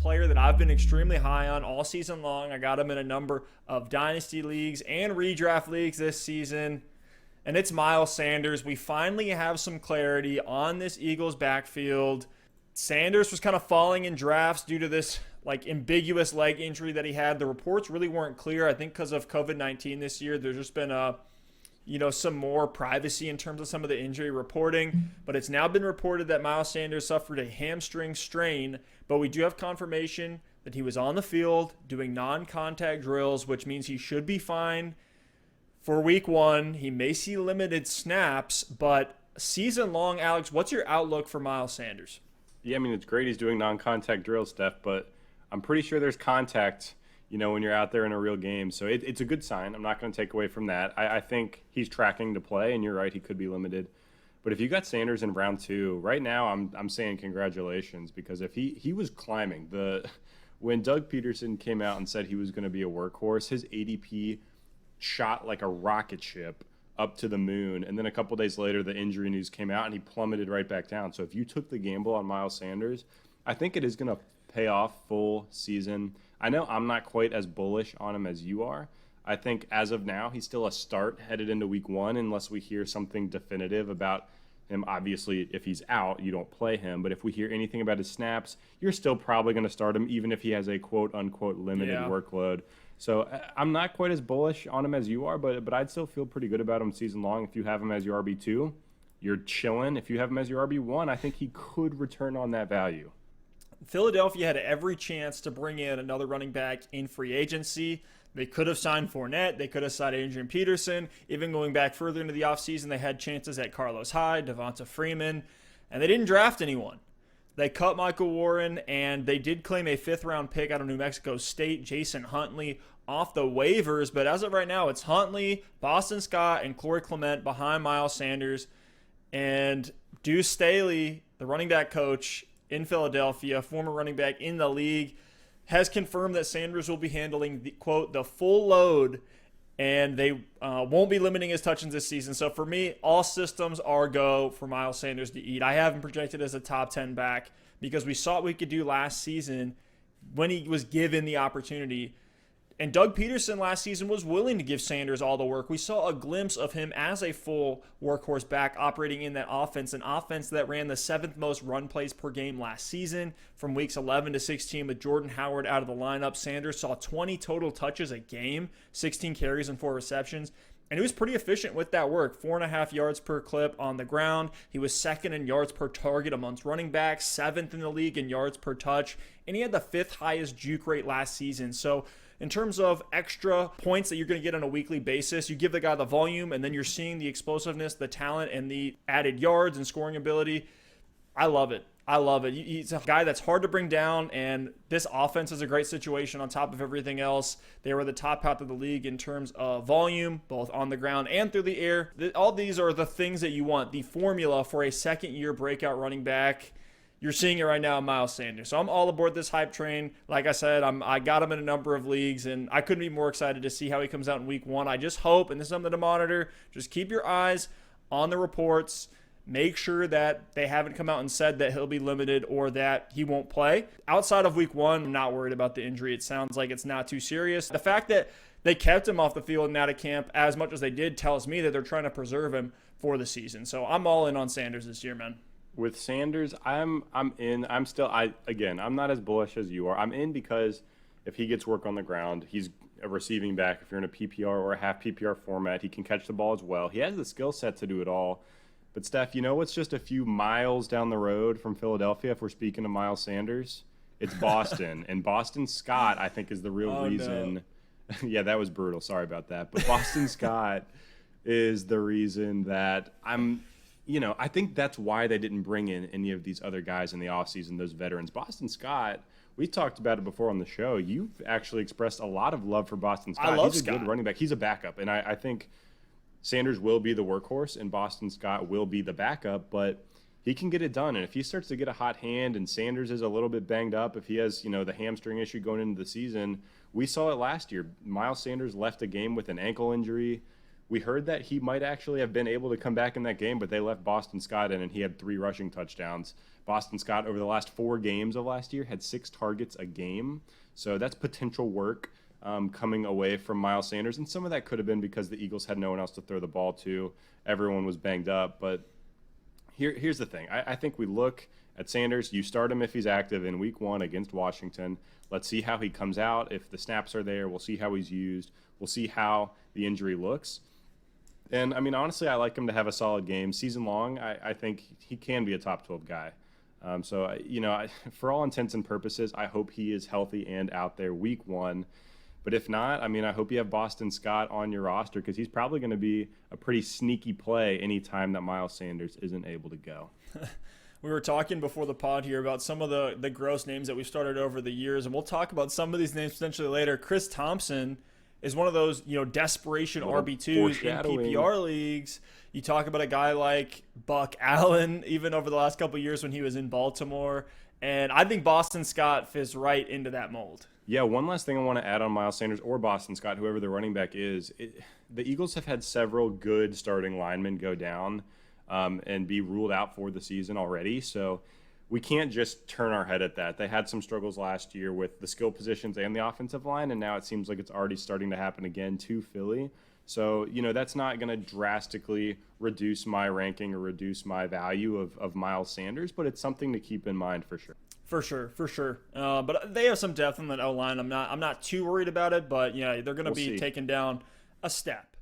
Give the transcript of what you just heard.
player that I've been extremely high on all season long. I got him in a number of dynasty leagues and redraft leagues this season, and it's Miles Sanders. We finally have some clarity on this Eagles backfield. Sanders was kind of falling in drafts due to this ambiguous leg injury that he had. The reports really weren't clear. I think because of COVID-19 this year, there's just been some more privacy in terms of some of the injury reporting. But it's now been reported that Miles Sanders suffered a hamstring strain, but we do have confirmation that he was on the field doing non-contact drills, which means he should be fine for week 1. He may see limited snaps, but season long, Alex, what's your outlook for Miles Sanders? Yeah, I mean, it's great he's doing non-contact drills, Stef, but I'm pretty sure there's contact, when you're out there in a real game. So it's a good sign. I'm not going to take away from that. I think he's tracking to play, and you're right, he could be limited. But if you got Sanders in round 2, right now I'm saying congratulations, because if he was climbing. When Doug Peterson came out and said he was going to be a workhorse, his ADP shot like a rocket ship up to the moon, and then a couple days later the injury news came out and he plummeted right back down. So if you took the gamble on Miles Sanders, I think it is going to pay off full season. I know I'm not quite as bullish on him as you are. I think as of now he's still a start headed into week 1 unless we hear something definitive about him. Obviously, if he's out, you don't play him, but if we hear anything about his snaps, you're still probably going to start him even if he has a quote-unquote limited workload. So I'm not quite as bullish on him as you are, but I'd still feel pretty good about him season long. If you have him as your RB2, you're chilling. If you have him as your RB1, I think he could return on that value. Philadelphia had every chance to bring in another running back in free agency. They could have signed Fournette. They could have signed Adrian Peterson. Even going back further into the offseason, they had chances at Carlos Hyde, Devonta Freeman, and they didn't draft anyone. They cut Michael Warren, and they did claim a 5th-round pick out of New Mexico State, Jason Huntley, off the waivers. But as of right now, it's Huntley, Boston Scott, and Corey Clement behind Miles Sanders. And Deuce Staley, the running back coach in Philadelphia, former running back in the league, has confirmed that Sanders will be handling the, quote, the full load, and they won't be limiting his touches this season. So for me, all systems are go for Miles Sanders to eat. I have him projected as a top 10 back because we saw what we could do last season when he was given the opportunity. And Doug Peterson last season was willing to give Sanders all the work. We saw a glimpse of him as a full workhorse back operating in that offense, an offense that ran the 7th most run plays per game last season from weeks 11 to 16 with Jordan Howard out of the lineup. Sanders saw 20 total touches a game, 16 carries and 4 receptions. And he was pretty efficient with that work, 4.5 yards per clip on the ground. He was 2nd in yards per target amongst running backs, 7th in the league in yards per touch, and he had the 5th highest juke rate last season. So in terms of extra points that you're going to get on a weekly basis, you give the guy the volume, and then you're seeing the explosiveness, the talent, and the added yards and scoring ability. I love it. I love it. He's a guy that's hard to bring down, and this offense is a great situation on top of everything else. They were the top half of the league in terms of volume, both on the ground and through the air. All these are the things that you want, the formula for a second-year breakout running back. You're seeing it right now in Miles Sanders. So I'm all aboard this hype train. Like I said, I got him in a number of leagues, and I couldn't be more excited to see how he comes out in week 1. I just hope, and this is something to monitor, just keep your eyes on the reports. Make sure that they haven't come out and said that he'll be limited or that he won't play. Outside of week 1, I'm not worried about the injury. It sounds like it's not too serious. The fact that they kept him off the field and out of camp as much as they did tells me that they're trying to preserve him for the season. So I'm all in on Sanders this year, man. With Sanders, I'm in. I'm not as bullish as you are. I'm in because if he gets work on the ground, he's a receiving back. If you're in a PPR or a half PPR format, he can catch the ball as well. He has the skill set to do it all. But, Steph, what's just a few miles down the road from Philadelphia, if we're speaking of Miles Sanders? It's Boston. And Boston Scott, I think, is the real reason. No. Yeah, that was brutal. Sorry about that. But Boston Scott is the reason that I think that's why they didn't bring in any of these other guys in the offseason, those veterans. Boston Scott, we talked about it before on the show. You've actually expressed a lot of love for Boston Scott. I love He's Scott. A good running back. He's a backup. And I think Sanders will be the workhorse and Boston Scott will be the backup, but he can get it done. And if he starts to get a hot hand and Sanders is a little bit banged up, if he has, the hamstring issue going into the season, we saw it last year. Miles Sanders left a game with an ankle injury. We heard that he might actually have been able to come back in that game, but they left Boston Scott in, and he had 3 rushing touchdowns. Boston Scott, over the last 4 games of last year, had 6 targets a game. So that's potential work coming away from Miles Sanders. And some of that could have been because the Eagles had no one else to throw the ball to. Everyone was banged up. But here's the thing. I think we look at Sanders. You start him if he's active in week 1 against Washington. Let's see how he comes out. If the snaps are there, we'll see how he's used. We'll see how the injury looks. And, I mean, honestly, I like him to have a solid game. Season long, I think he can be a top 12 guy. So, for all intents and purposes, I hope he is healthy and out there week 1. But if not, I mean, I hope you have Boston Scott on your roster because he's probably going to be a pretty sneaky play anytime that Miles Sanders isn't able to go. We were talking before the pod here about some of the gross names that we've started over the years, and we'll talk about some of these names potentially later. Chris Thompson is one of those, desperation RB2s in PPR leagues. You talk about a guy like Buck Allen, even over the last couple of years when he was in Baltimore. And I think Boston Scott fits right into that mold. Yeah, one last thing I want to add on Miles Sanders or Boston Scott, whoever the running back is. The Eagles have had several good starting linemen go down and be ruled out for the season already. So we can't just turn our head at that. They had some struggles last year with the skill positions and the offensive line, and now it seems like it's already starting to happen again to Philly. So, that's not going to drastically reduce my ranking or reduce my value of Miles Sanders, but it's something to keep in mind for sure. For sure. But they have some depth in that O-line. I'm not too worried about it, but, they're going to be taking down a step.